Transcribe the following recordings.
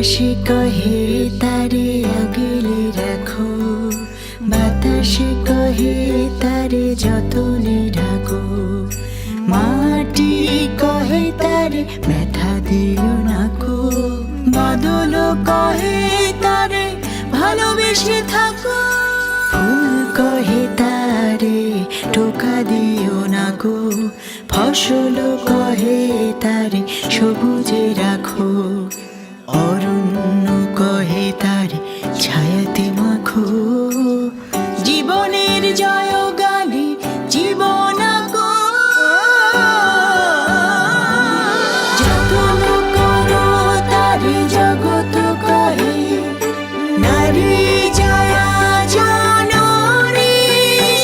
আকাশে কহে তারে আগলে রাখো, বাতাসে কহে তারে যতনে ঢাকো, মাটি কহে তারে ব্যথা দিও নাকো, বাদল কহে তারে ভালোবেসে থাকো, ফুল কহে তারে টোকা দিও নাকো, ফসল কহে তারে সবুজে রাখো, অরণ্য কহে তারে ছায়াতে মাখো, জীবনের জয় গানে জীবন আগো, যতন করো তারে জগৎ কহে, নারী জয়া জননী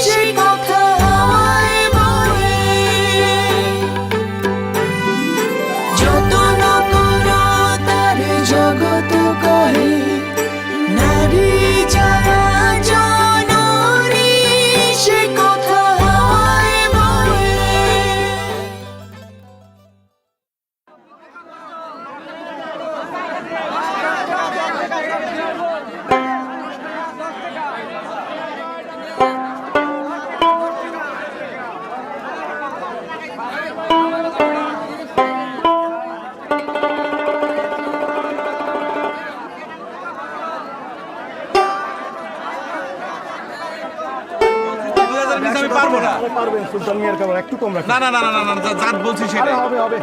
সে কথা হয় বলে, যতন করো তারে জগৎ কহে, নারী জয়া জননী সে কথা হয় বলে। আমি পারবো না। পারবেন সুলতান মিয়ার খাবার একটু কম রাখেন। না না না না না না, জাত বলছি সেটা হবে হবে।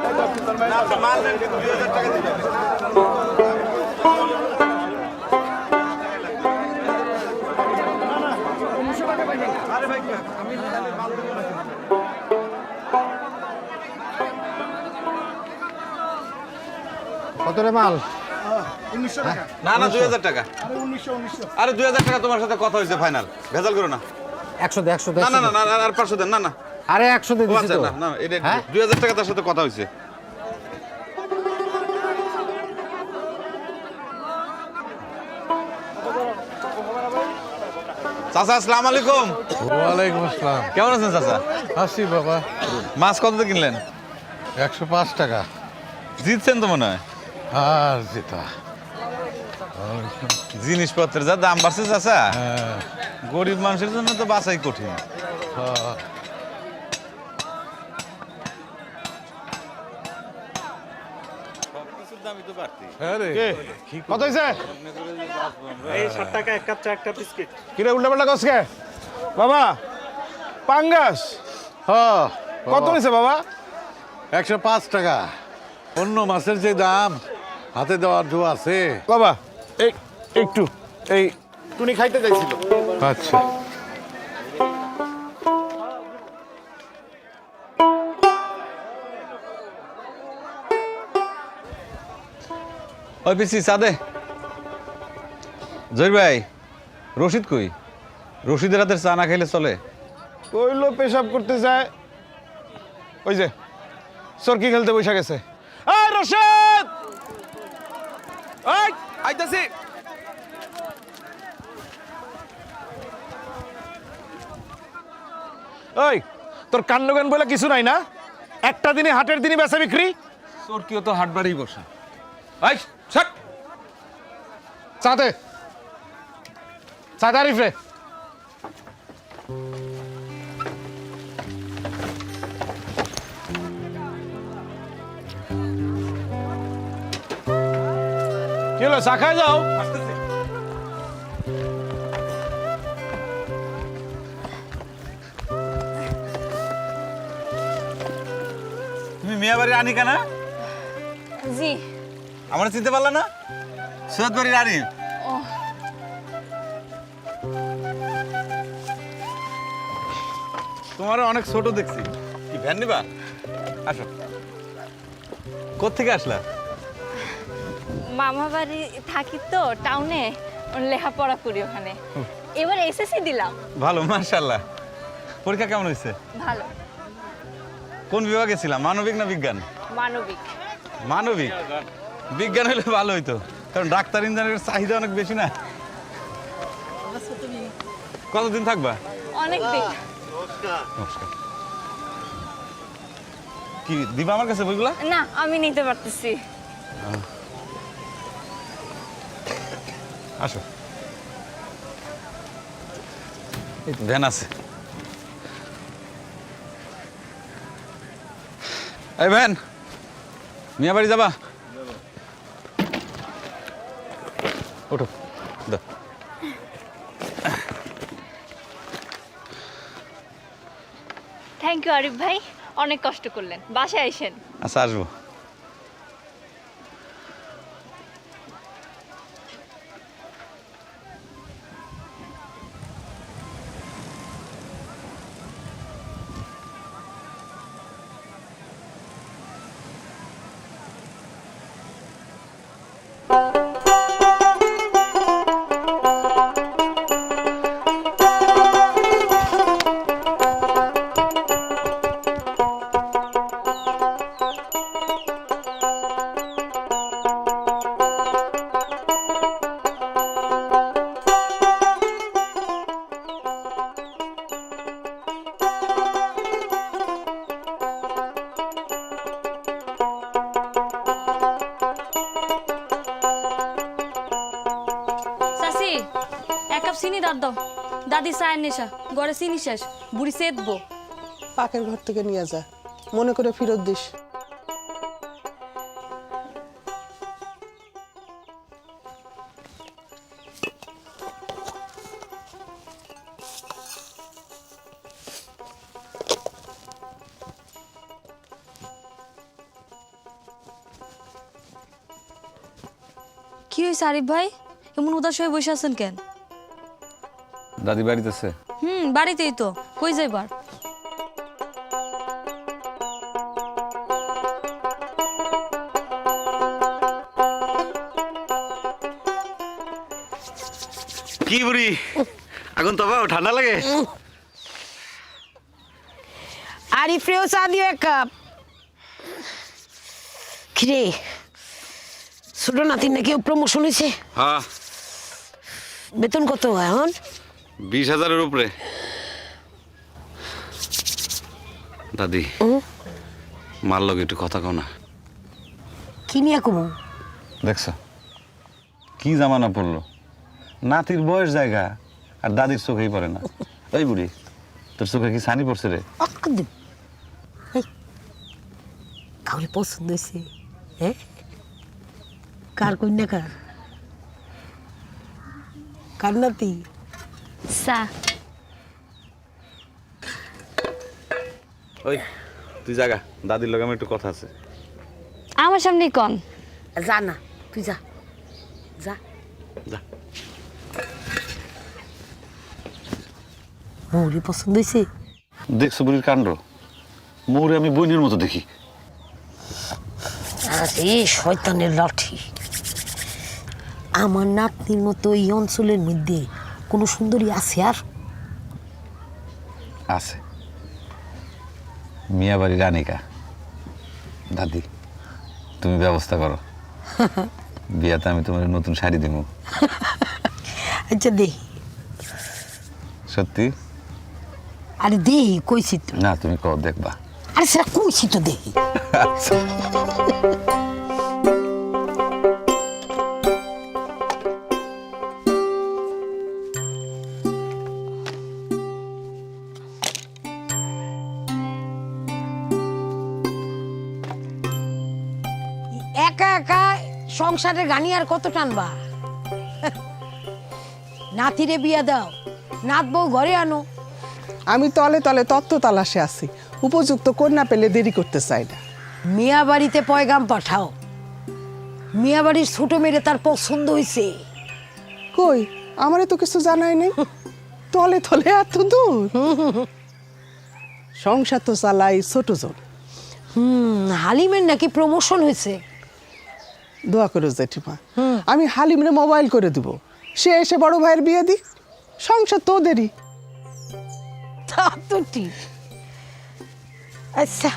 কত রে মাল? 1900 টাকা। না না 2000 টাকা। আরে 1900 আরে 2000 টাকা তোমার সাথে কথা হয়েছে ফাইনাল, ভেজাল করো না। 100 দে 100 দে। না না না না, আর 500 দেন। না না আরে 100 দে ও দিছি আচ্ছা, তো। না না এটা হ্যাঁ? 2000 টাকা তার সাথে কথা হয়েছে। চাচা আসসালামু আলাইকুম। ওয়ালাইকুম আসসালাম। কেমন আছেন চাচা? আসি বাবা। মাছ কত দিয়ে কিনলেন? 105 টাকা। জিতছেন তো মনে হয়। আর যেটা জিনিসপত্রের যা দাম বাড়ছে চাচা, হ্যাঁ, গরিব মানুষের জন্য তো বাঁচাই কঠিন। হ্যাঁ। হ্যাঁ রে, কত হইছে? এই 60 টাকা এক কাপ চা একটা বিস্কিট। কিরে উল্টাপাল্টা করছ কে? বাবা পাঙ্গাস হ্যাঁ, কত হইছে বাবা? 105 টাকা। অন্য মাছের যে দাম হাতে দেওয়ার জো আছে। বাবা এই একটু এই টুনি খাইতে যাইছিল। আচ্ছা, ওই পিসি সাদে জহির ভাই, রশিদ কই? রশিদের হাতের চা না খাইলে চলে? কইলো পেশাব করতে যায়, ওই যে সরকি খেলতে বসে গেছে। এই রশিদ, এই আইতাছি। ওই তোর কান্ডজ্ঞান বলে কিছু নাই না? একটা দিনে হাটের দিনই বেচা বিক্রি। চোরকিও তো হাট বাড়ি বসে। এই ছাক চাতে চাতে আরিফ রে। কি হলো, চা খাই যাও। তুমি মিয়া বাড়ির আনি কেনা? জি। আমার চিনতে পারলা না? সৈয়দ বাড়ির আনি। ও তোমার অনেক ছোট দেখছি, কি ভ্যান নিবা? আসো। কোত্থেকে আসলা? মামা বাড়ি থাকি তো টাউনে, লেখাপড়া করি ওখানে। এবার এসএসসি দিলাম। ভালো, মাশাআল্লাহ। পরীক্ষা কেমন হয়েছে? ভালো। কোন বিভাগে ছিলাম, মানবিক না বিজ্ঞান? মানবিক। মানবিক। বিজ্ঞান হলে ভালো হইতো, কারণ ডাক্তার ইঞ্জিনিয়ারের চাহিদা অনেক বেশি না। কতদিন থাকবা? অনেক দিন। নমস্কার। কি দিবা আমার কাছে বইগুলা? না, আমি নিতে পারতেছি। আসো, এই তো ভ্যান আছে। এই ভ্যান, মিয়া বাড়ি যাবা? ওঠো, দাও। থ্যাংক ইউ আরিফ ভাই, অনেক কষ্ট করলেন, বাসায় আইসেন। আচ্ছা, আসবো। চাচি, এক কাপ চিনি দাঁড় দাও। দাদি চায়ের নেশা, ঘরে চিনি শেষ, বুড়ি সেদবো। পাকের ঘর থেকে নিয়ে যা, মনে করে ফেরত দিস। কি হয়েছে আরিফ ভাই, এমন উদাস হয়ে বসে আছেন কেন? দাদি বাড়িতে আছে? বাড়িতেই তো, কই যাইবার? কি বুড়ি, আগুন তো পাও, ঠান্ডা লাগে? আরিফরেও চা দিও এক কাপ। কিরে, ছোট নাতির নাকি প্রমোশন হয়েছে? হ্যাঁ, বেতন কত এখন? 20,000-এর উপরে। দাদি, মার লগে একটু কথা কও না। কি নিয়ে কমু? দেখছো কি জামানা পড়লো, নাতির বয়স জায়গা আর দাদির চোখেই পড়ে না। ওই বুড়ি, তোর চোখে কি ছানি পড়ছে রে? কাউরে পছন্দ হয়েছে? হ্যাঁ, কার কন্যা? কার নাতি? চা। ওই তুই জাগা, দাদির লগে আমার একটু কথা আছে। আমার সামনে কন। যা না, তুই যা যা যা। মৌরি পছন্দ হয়েছে? দেখছো বুড়ির কাণ্ড, মৌরে আমি বইনের মতো দেখি। আরে শয়তানের লাঠি, আমার নাতনির মতো এই অঞ্চলের মধ্যে কোনো সুন্দরী আছে আর? আছে, মিয়া বাড়ি রানিকা। দাদি, তুমি ব্যবস্থা করো, বিয়াতে আমি তোমার নতুন শাড়ি দিব। আচ্ছা দেখি। সত্যি? আরে দেখি, কইছি তো। না, তুমি কও, দেখবা। আরে সেটা কইছি তো, দেখি। একা একা সংসারের গানি আর কত টানবা? নাতিরে বিয়া দাও, নাত বউ ঘরে আনো। আমি তলে তলে তত্ত্ব তালাশে আছি, উপযুক্ত কন্যা পেলে দেরি করতে চাই না। মিয়া বাড়িতে পয়গাম পাঠাও, মিয়া বাড়ির ছোট মেয়ে তার পছন্দ হয়েছে। কই, আমারে তো কিছু জানাই নেই। তলে তলে এত দূর। সংসার তো চালাই ছোট জন। হালিমের নাকি প্রমোশন হয়েছে। দোয়া করো জেঠিমা, আমি হালিমরে মোবাইল করে দিব, সে এসে বড় ভাইয়ের বিয়ে দিক। সংসার তো দেরি। তা তো ঠিক। আচ্ছা,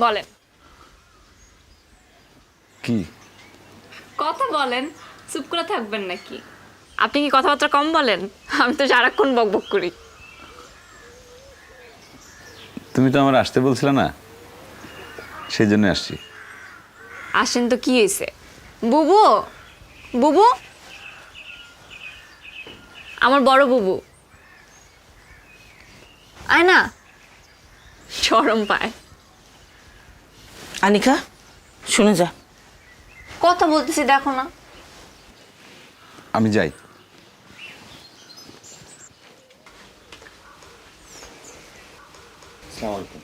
বলেন। কি কথা বলেন, চুপ করে থাকবেন নাকি? আপনি কি কথাবার্তা কম বলেন? আমি তো সারাক্ষণ বকবক করি। তুমি তো আমার আসতে বলছিলে না, সেই জন্য আসছি। আসেন তো কি হয়েছে? বুবু, বুবু, আমার বড় বুবু আয় না, শরম পায়। আনিকা শুনে যা। কথা বলতেছি দেখো না। আমি যাই। আসসালামু আলাইকুম।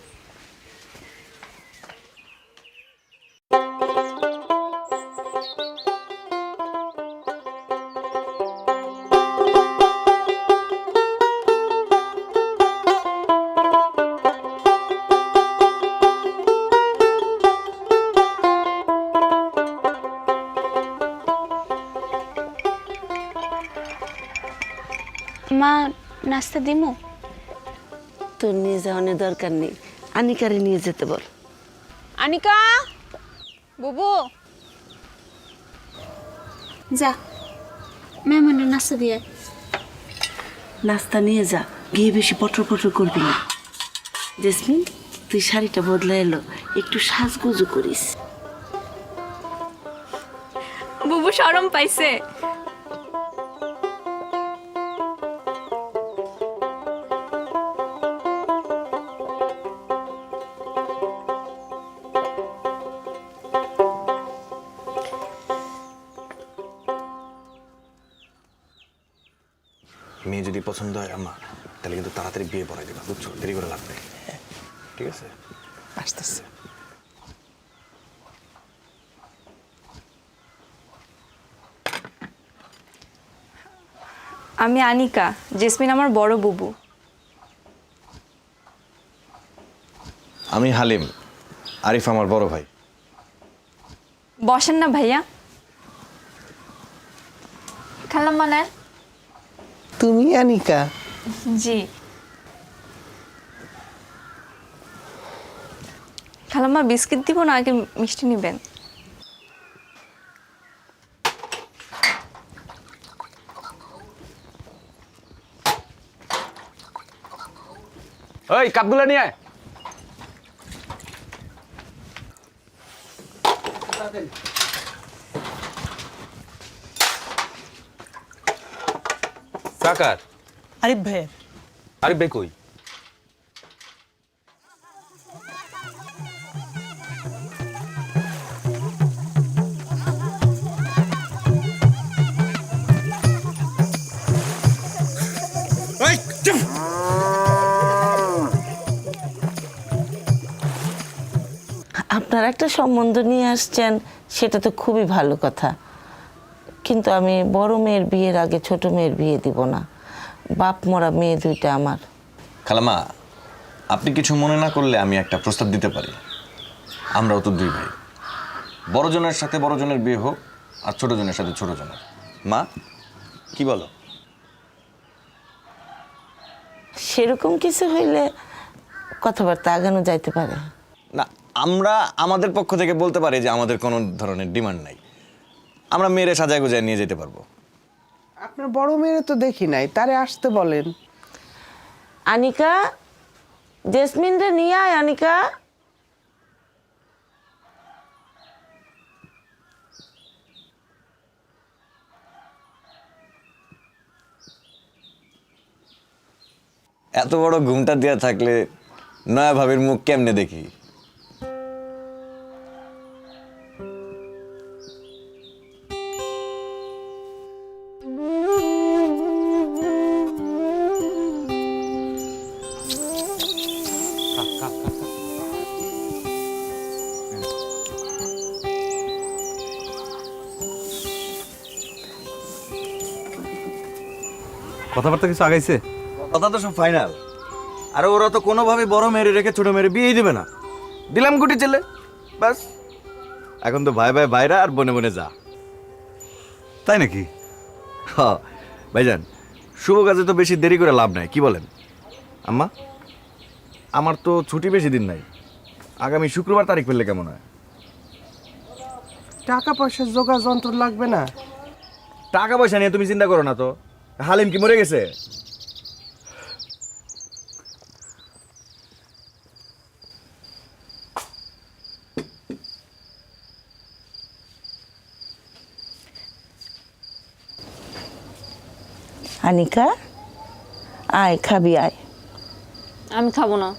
মা নাস্তা দিমু? তোর নিয়ে যাওয়ানোর দরকার নেই, আনিকারে নিয়ে যেতে বল। আনিকা, বুবু, যা মেহমানের নাস্তা দিয়ে। নাস্তা নিয়ে যা, গিয়ে বেশি পটর পটর করবি না। জেসমিন, তুই শাড়িটা বদলে এলো, একটু সাজগুজু করিস। বুবু শরম পাইছে। মেয়ে যদি পছন্দ হয় আম্মা, তাহলে কিন্তু তাড়াতাড়ি বিয়ে পড়াই দেবা, বুঝছো? দেরি করে লাগবে। ঠিক আছে, আসতেছে। আমি আনিকা, জেসমিন আমার বড় বুবু। আমি হালিম, আরিফ আমার বড় ভাই। বসেন না ভাইয়া। খালাম্মা নেন। তুমি আনিকা? জি। খালাম্মা বিস্কিট দিব না আগে মিষ্টি নেবেন? ওই কাপগুলো নিয়ে আয়। কাকার আরিফ ভাই। আরে বে কই? আপনার একটা সম্বন্ধ নিয়ে আসছেন, সেটা তো খুবই ভালো কথা, কিন্তু আমি বড় মেয়ের বিয়ের আগে ছোট মেয়ের বিয়ে দিব না। বাপ মরা মেয়ে দুইটা আমার। খালামা, আপনি কিছু মনে না করলে আমি একটা প্রস্তাব দিতে পারি। আমরাও তো দুই ভাই, বড় জনের সাথে বড় জনের বিয়ে হোক, আর ছোট জনের সাথে ছোট জনের। মা কি বলো? সেরকম কিছু হইলে কথাবার্তা আগানো যাইতে পারে। না, আমরা আমাদের পক্ষ থেকে বলতে পারি যে আমাদের কোনো ধরনের ডিমান্ড নাই, আমরা মেয়েরে সাজায় গোজায় নিয়ে যেতে পারবো। আপনার বড় মেয়েরে তো দেখি নাই, তারে আসতে বলেন। আনিকা, জেসমিন রে নিয়ে আয়। আনিকা, এত বড় ঘুমটা দেওয়া থাকলে নয়া ভাবির মুখ কেমনে দেখি? কথাবার্তা কিছু আগাইছে? কথা তো সব ফাইনাল। আর ওরা তো কোনোভাবে বড় মেরে রেখে ছোট মেরে বিয়েই দেবে না। দিলাম গুটি ছেলে, বাস। এখন তো ভাই ভাই ভাইরা আর বনে বনে যা। তাই নাকি? হ ভাইজান, শুভ কাজে তো বেশি দেরি করে লাভ নাই, কি বলেন? আম্মা, আমার তো ছুটি বেশি দিন নাই, আগামী শুক্রবার তারিখ পেলে কেমন হয়? টাকা পয়সার জোগাড় যন্ত্র লাগবে না? টাকা পয়সা নিয়ে তুমি চিন্তা করো না তো। হালিম কি মরে গেছে? আনিকা, আয় খাবি আয়। আমি খাবো না।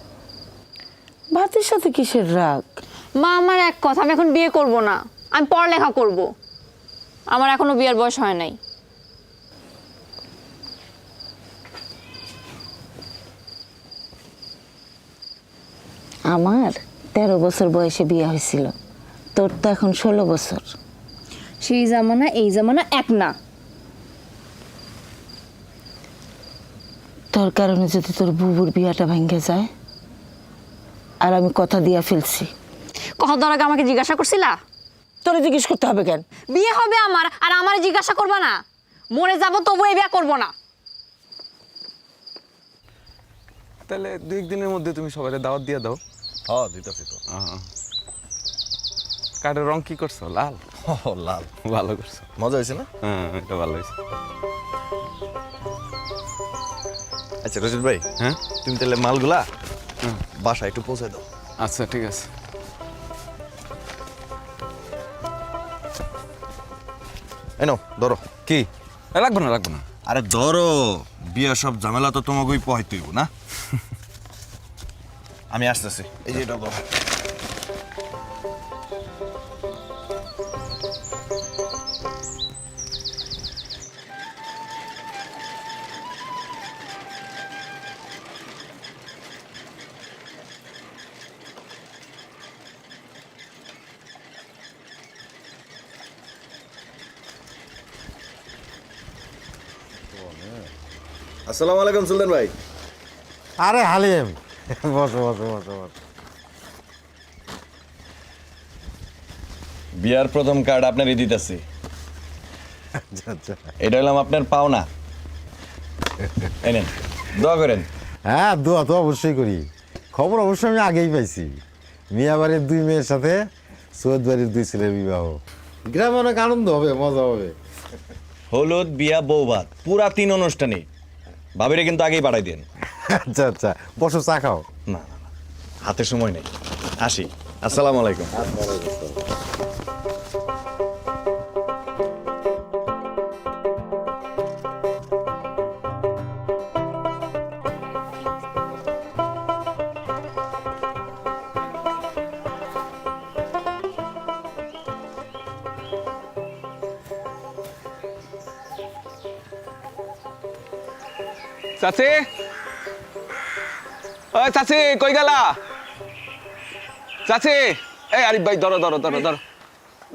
ভাতের সাথে কিসের রাগ? মা, আমার এক কথা, আমি এখন বিয়ে করব না, আমি পড়ালেখা করব। আমার এখনো বিয়ের বয়স হয় নাই। আমার 13 বছর বয়সে বিয়ে হয়েছিল, তোর তো এখন 16 বছর। সেই জামানা এই জামানা এক না। তোর কারণে যদি তোর বুবুর বিয়াটা ভেঙে যায়, আর আমি কথা দিয়া ফেলছি। কথা দেওয়ার আগে আমাকে জিজ্ঞাসা করছিলা? তোরে জিজ্ঞেস করতে হবে কেন? বিয়ে হবে আমার, আর আমার জিজ্ঞাসা করবা না? মরে যাব তবু এই বিয়ে করবো না। তাহলে 2 দিনের মধ্যে তুমি সবাই দাওয়াত দিয়ে দাও। হ্যাঁ, দিতেছি তো। কার্ডের রং কি করছো? লাল? লাল। ভালো করছো। মজা হয়েছে না? হ্যাঁ, এটা ভালো হয়েছে। আচ্ছা রশিদ ভাই, হ্যাঁ, তুমি তাহলে মালগুলা বাসায় একটু পৌঁছে দাও। আচ্ছা ঠিক আছে। এই নাও, ধরো। কি? লাগবে না, লাগবে না। আরে ধরো, বিয়ে সব ঝামেলা তো তোমাকেই পোহাইতে হইব না। আমি আসতেছি। এই যে এটা ধরো। আসসালামু আলাইকুম সুলতান ভাই। আরে হালিম, বসো বসো বসো বসো। বিয়ার প্রথম কার্ড আপনারই দিতেছি। আচ্ছা আচ্ছা। এটা হলাম আপনার পাওনা। এনেন, দোয়া করেন। হ্যাঁ, দোয়া তো অবশ্যই করি। খবর অবশ্যই আমি আগেই পাইছি। মিয়া বাড়ির 2 মেয়ের সাথে সৈয়দ বাড়ির 2 ছেলের বিবাহ। গ্রামে অনেক আনন্দ হবে, মজা হবে। হলুদ, বিয়া, বৌভাত, পুরা 3 অনুষ্ঠানে। ভাবিরে কিন্তু আগেই বাড়াই দেন। আচ্ছা আচ্ছা, বসো চা খাও। না না না, হাতে সময় নেই। আসি। আসসালামু আলাইকুম। চাচি, ওই চাচি কই গেলা? চাচি, এই আরিফ ভাই ধরো ধরো ধরো ধরো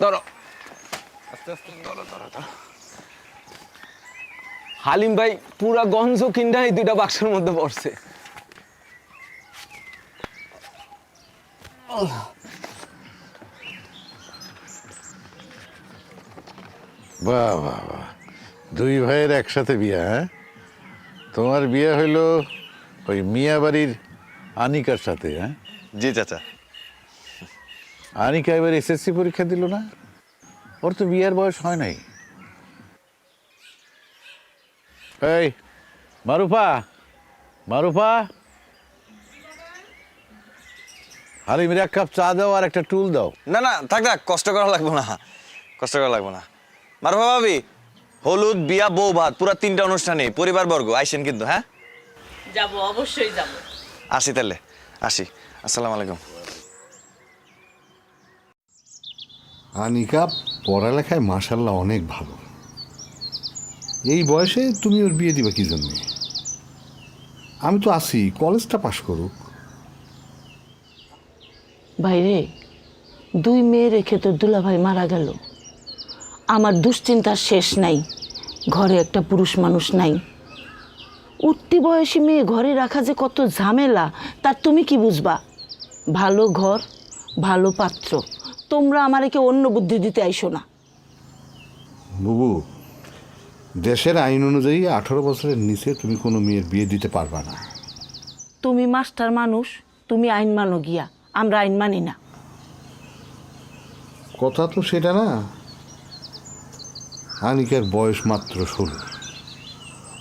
ধরো, আস্তে আস্তে ধরো ধরো ধরো। হালিম ভাই পুরা গঞ্জ কিন্ডা এই 2টা বাক্সের মধ্যে পড়ছে। বাহ বাহ বাহ, 2 ভাইয়ের একসাথে বিয়ে। হ্যাঁ, তোমার বিয়ে হইল ওই মিয়া বাড়ির আনিকার সাথে? হ্যাঁ জি চাচা। আনিকা এবার এসএসসি পরীক্ষা দিল না? ওর তো বিয়ের বয়স হয় নাই। এই মারুফা, মারুফা, হালিমের 1 কাপ চা দাও আর একটা টুল দাও। না না, থাক থাক, কষ্ট করা লাগবো না, কষ্ট করা লাগবো না। মারুফা ভাবি, হলুদ, বিয়া, বৌভাত, পুরা 3টা অনুষ্ঠানে পরিবারবর্গ আইসেন কিন্তু। হ্যাঁ, যাব, অবশ্যই যাব। আসি তাহলে, আসি। আসসালামু আলাইকুম। আনিকা পড়ালেখায় মাশাল্লাহ অনেক ভালো। এই বয়সে তুমি ওর বিয়ে দিবা কি জন্যে? আমি তো আসি, কলেজটা পাশ করুক। বাইরে 2 মেয়ে রেখে তোর দুলাভাই মারা গেল। আমার দুশ্চিন্তার শেষ নাই। ঘরে একটা পুরুষ মানুষ নাই। উঠতি বয়সী মেয়ে ঘরে রাখা যে কত ঝামেলা, তার তুমি কি বুঝবা? ভালো ঘর, ভালো পাত্র, তোমরা আমাকে অন্য বুদ্ধি দিতে আইসো না। বুবু, দেশের আইন অনুযায়ী 18 বছরের নিচে তুমি কোনো মেয়ের বিয়ে দিতে পারবা না। তুমি মাস্টার মানুষ, তুমি আইন মানো গিয়া, আমরা আইন মানি না। কথা তো সেটা না। আনিকার বয়স মাত্র 16।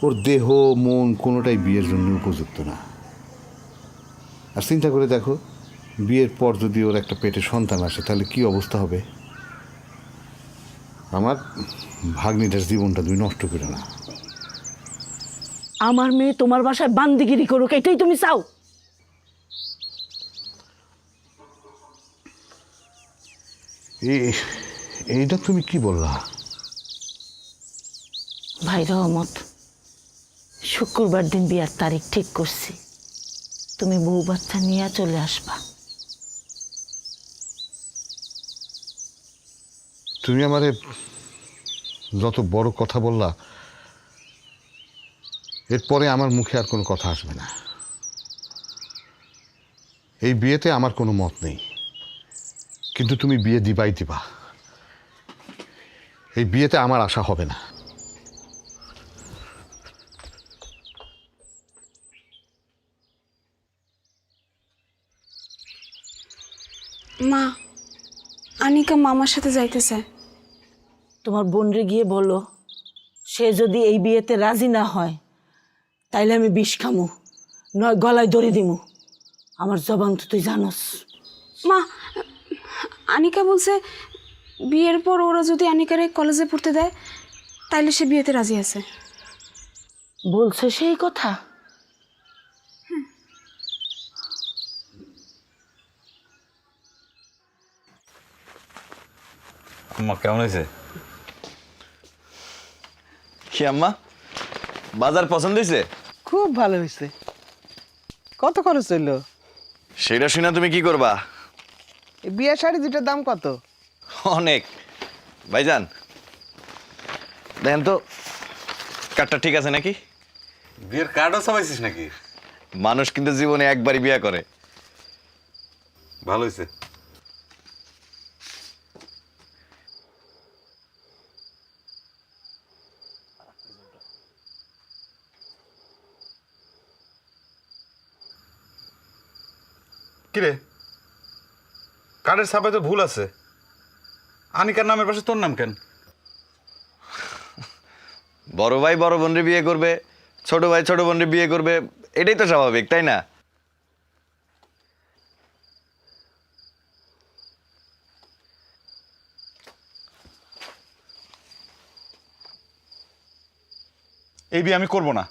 ওর দেহ মন কোনোটাই বিয়ের জন্য উপযুক্ত না। আর চিন্তা করে দেখো, বিয়ের পর যদি ওর একটা পেটে সন্তান আসে তাহলে কি অবস্থা হবে। আমার ভাগ্নিটার জীবনটা তুমি নষ্ট করে না। আমার মেয়ে তোমার বাসায় বান্দিগিরি করুক, এটাই তুমি চাও? এইটা তুমি কি বললা? ভাই রহমত, শুক্রবার দিন বিয়ার তারিখ ঠিক করছি, তুমি বউ বাচ্চা নিয়ে চলে আসবা। তুমি আমারে যত বড় কথা বললা, এরপরে আমার মুখে আর কোনো কথা আসবে না। এই বিয়েতে আমার কোনো মত নেই, কিন্তু তুমি বিয়ে দিবাই দিবা। এই বিয়েতে আমার আশা হবে না। মা, আনিকা মামার সাথে যাইতেছে। তোমার বোনরে গিয়ে বলো, সে যদি এই বিয়েতে রাজি না হয় তাইলে আমি বিষ খামু, নয় গলায় দড়ি দিমু। আমার জবান তো তুই জানোস। মা, আনিকা বলছে বিয়ের পর ওরা যদি আনিকারে কলেজে পড়তে দেয় তাইলে সে বিয়েতে রাজি আছে। বলছে সেই কথা? আম্মা কেমন হয়েছে? কি আম্মা, বাজার পছন্দ হয়েছে? খুব ভালো হয়েছে। কত খরচ হইল? সেটা শুনে তুমি কি করবা? এই বিয়ে শাড়ি দুটার দাম কত? অনেক। ভাইজান দেখেন তো কার্ডটা ঠিক আছে নাকি? বিয়ের কার্ডও ছাপাইছিস নাকি? মানুষ কিন্তু জীবনে একবারই বিয়ে করে। ভালো হয়েছে। কিরে, কার্ডের ছাপায় তো ভুল আছে। আনিকার নামের পাশে তোর নাম কেন? বড় ভাই বড় বোনরে বিয়ে করবে, ছোট ভাই ছোট বোনরে বিয়ে করবে, এটাই তো স্বাভাবিক, তাই না? এই বিয়ে আমি করবো না।